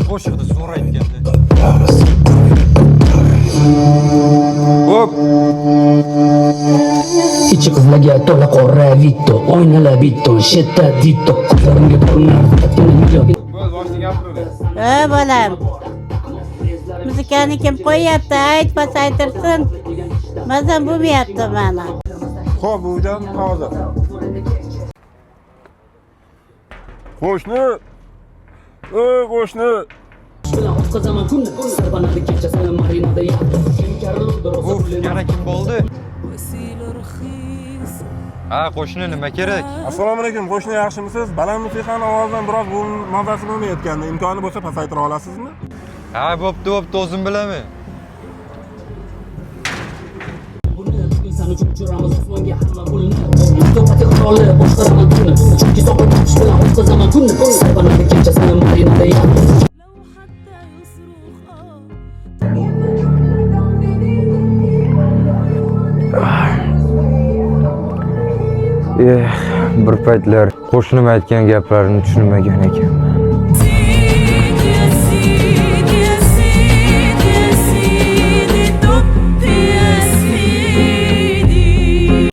Qo'shiqni so'rayotganda. Hop. İçi qizlarga to'la qora vitto, oynalar bitto, shetda ditto, ko'zlarimga ko'rinar Bolam. Muzikani kim qo'yyapti? Ayt, pasaytirsin. Mazam bo'lmayapti mana. Xo'p, buvijon hozir. Qo'shni. Ey qo'shni. Yana kim bo'ldi? Ha, qo'shni nima kerak? Assalomu alaykum, qo'shni yaxshimisiz? Baland musiqani ovozidan biroz bu mazasi bo'lmayotgandi. Imkoni bo'lsa pasaytira olasizmi? Ha, bo'pti, o'zim bilaman. Bir paytlar qo'shnim aytgan gaplarini tushunmagan ekanman.